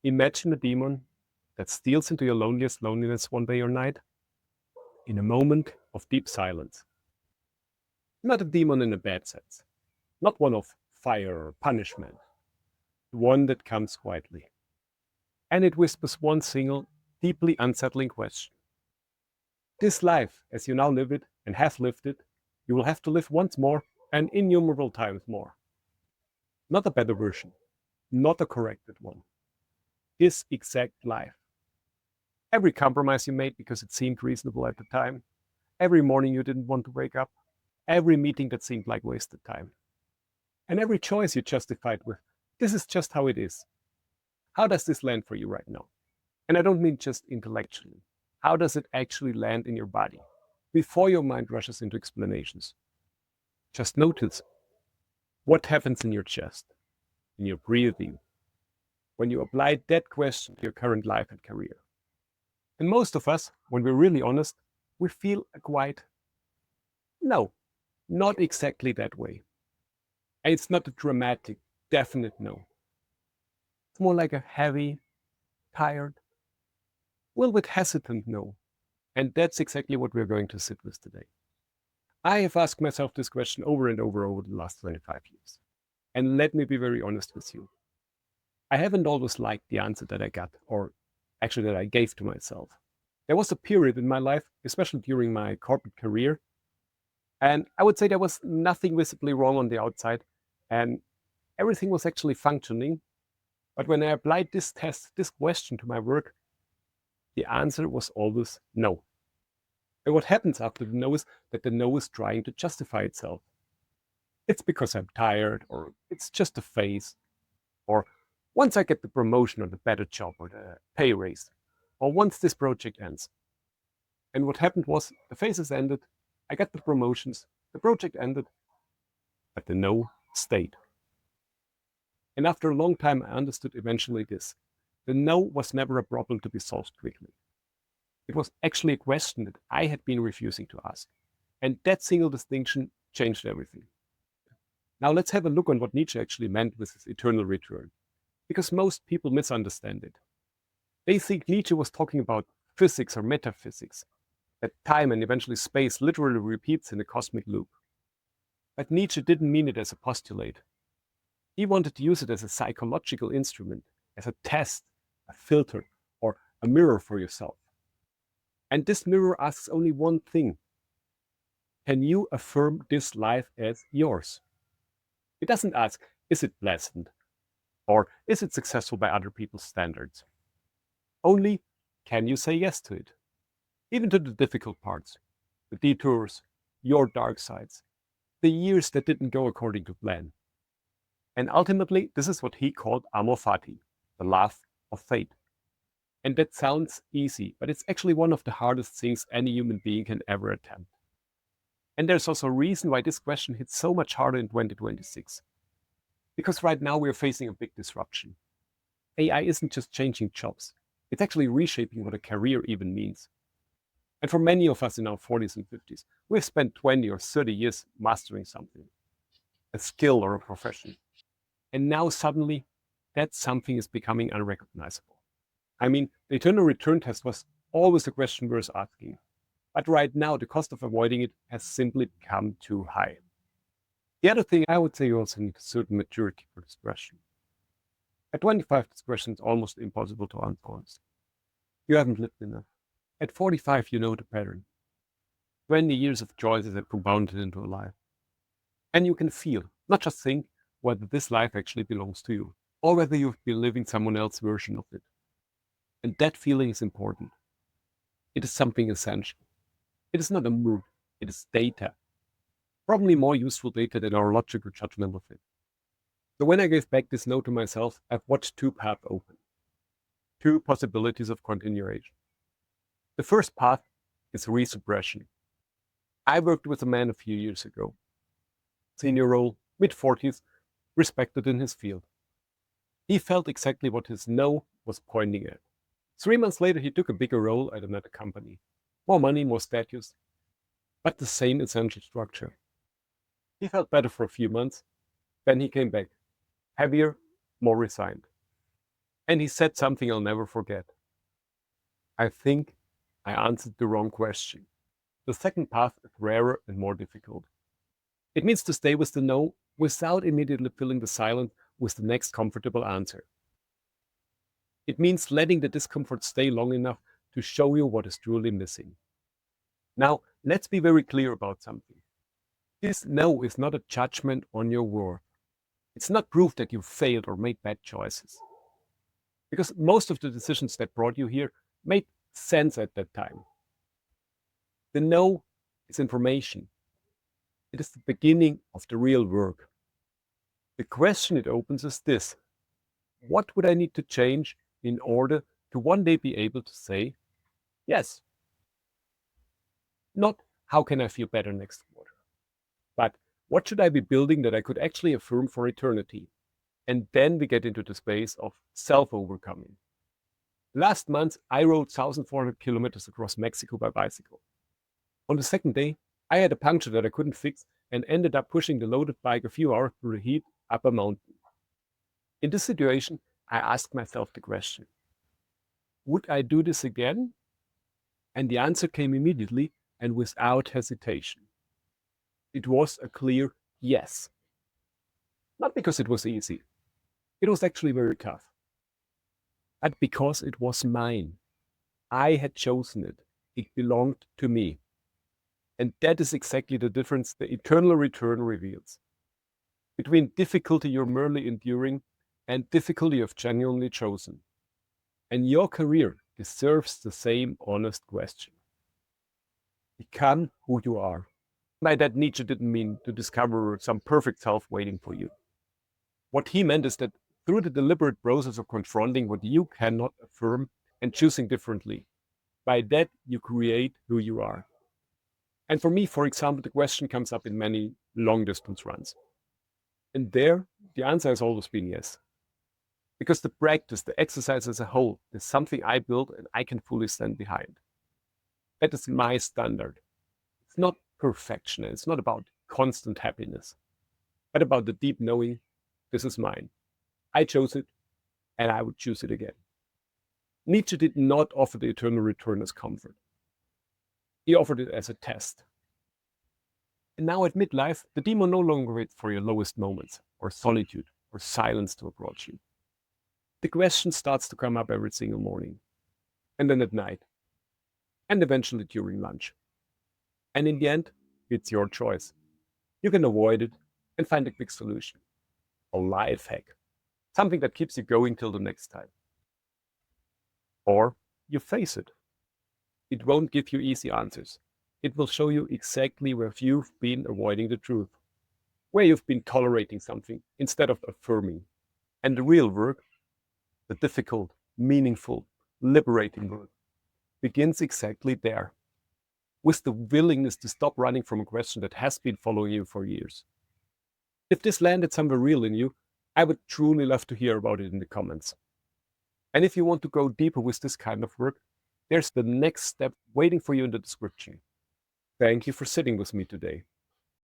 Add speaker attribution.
Speaker 1: Imagine a demon that steals into your loneliest loneliness one day or night in a moment of deep silence. Not a demon in a bad sense, not one of fire or punishment, one that comes quietly. And it whispers one single, deeply unsettling question. This life, as you now live it and have lived it, you will have to live once more and innumerable times more. Not a better version, not a corrected one. This exact life. Every compromise you made because it seemed reasonable at the time, every morning you didn't want to wake up, every meeting that seemed like wasted time, and every choice you justified with, this is just how it is. How does this land for you right now? And I don't mean just intellectually. How does it actually land in your body? Before your mind rushes into explanations, just notice what happens in your chest, in your breathing, when you apply that question to your current life and career. And most of us, when we're really honest, we feel a quiet no, not exactly that way. And it's not a dramatic, definite no. It's more like a heavy, tired, a little bit hesitant no. And that's exactly what we're going to sit with today. I have asked myself this question over and over the last 25 years. And let me be very honest with you. I haven't always liked the answer that I got, or actually that I gave to myself. There was a period in my life, especially during my corporate career, and I would say there was nothing visibly wrong on the outside, and everything was actually functioning. But when I applied this test, this question to my work, the answer was always no. And what happens after the no is that the no is trying to justify itself. It's because I'm tired, or it's just a phase, or once I get the promotion or the better job or the pay raise, or once this project ends. And what happened was the phases ended, I got the promotions, the project ended, but the no stayed. And after a long time, I understood eventually this. The no was never a problem to be solved quickly. It was actually a question that I had been refusing to ask. And that single distinction changed everything. Now let's have a look on what Nietzsche actually meant with his eternal return, because most people misunderstand it. They think Nietzsche was talking about physics or metaphysics, that time and eventually space literally repeats in a cosmic loop. But Nietzsche didn't mean it as a postulate. He wanted to use it as a psychological instrument, as a test, a filter, or a mirror for yourself. And this mirror asks only one thing. Can you affirm this life as yours? It doesn't ask, is it pleasant? Or is it successful by other people's standards? Only, can you say yes to it? Even to the difficult parts, the detours, your dark sides, the years that didn't go according to plan. And ultimately, this is what he called amor fati, the love of fate. And that sounds easy, but it's actually one of the hardest things any human being can ever attempt. And there's also a reason why this question hits so much harder in 2026. Because right now we're facing a big disruption. AI isn't just changing jobs, it's actually reshaping what a career even means. And for many of us in our 40s and 50s, we've spent 20 or 30 years mastering something, a skill or a profession. And now suddenly, that something is becoming unrecognizable. I mean, the eternal return test was always a question worth asking. But right now, the cost of avoiding it has simply become too high. The other thing, I would say you also need a certain maturity for this question. At 25, this question is almost impossible to answer. You haven't lived enough. At 45, you know the pattern. 20 years of choices have compounded into a life. And you can feel, not just think, whether this life actually belongs to you, or whether you've been living someone else's version of it. And that feeling is important. It is something essential. It is not a mood, it is data. Probably more useful data than our logical judgment of it. So when I gave back this note to myself, I've watched two paths open. Two possibilities of continuation. The first path is resuppression. I worked with a man a few years ago. Senior role, mid-40s, respected in his field. He felt exactly what his no was pointing at. 3 months later, he took a bigger role at another company. More money, more status, but the same essential structure. He felt better for a few months, then he came back. Heavier, more resigned. And he said something I'll never forget. I think I answered the wrong question. The second path is rarer and more difficult. It means to stay with the no without immediately filling the silence with the next comfortable answer. It means letting the discomfort stay long enough to show you what is truly missing. Now, let's be very clear about something. This no is not a judgment on your worth. It's not proof that you failed or made bad choices. Because most of the decisions that brought you here made sense at that time. The no is information. It is the beginning of the real work. The question it opens is this: what would I need to change in order to one day be able to say yes? Not how can I feel better next quarter, but what should I be building that I could actually affirm for eternity? And then we get into the space of self-overcoming. Last month, I rode 1,400 kilometers across Mexico by bicycle. On the second day, I had a puncture that I couldn't fix and ended up pushing the loaded bike a few hours through the heat up a mountain. In this situation, I asked myself the question, would I do this again? And the answer came immediately and without hesitation. It was a clear yes. Not because it was easy. It was actually very tough. But because it was mine. I had chosen it. It belonged to me. And that is exactly the difference the eternal return reveals between difficulty you're merely enduring and difficulty you've genuinely chosen. And your career deserves the same honest question. Become who you are. By that, Nietzsche didn't mean to discover some perfect self waiting for you. What he meant is that through the deliberate process of confronting what you cannot affirm and choosing differently, by that you create who you are. And for me, for example, the question comes up in many long distance runs. And there, the answer has always been yes. Because the practice, the exercise as a whole, is something I built and I can fully stand behind. That is my standard. It's not perfection. It's not about constant happiness, but about the deep knowing this is mine. I chose it and I would choose it again. Nietzsche did not offer the eternal return as comfort. He offered it as a test. And now at midlife, the demon no longer waits for your lowest moments, or solitude, or silence to approach you. The question starts to come up every single morning, and then at night, and eventually during lunch. And in the end, it's your choice. You can avoid it and find a quick solution, a life hack, something that keeps you going till the next time. Or you face it. It won't give you easy answers. It will show you exactly where you've been avoiding the truth, where you've been tolerating something instead of affirming. And the real work, the difficult, meaningful, liberating work, begins exactly there, with the willingness to stop running from a question that has been following you for years. If this landed somewhere real in you, I would truly love to hear about it in the comments. And if you want to go deeper with this kind of work, there's the next step waiting for you in the description. Thank you for sitting with me today.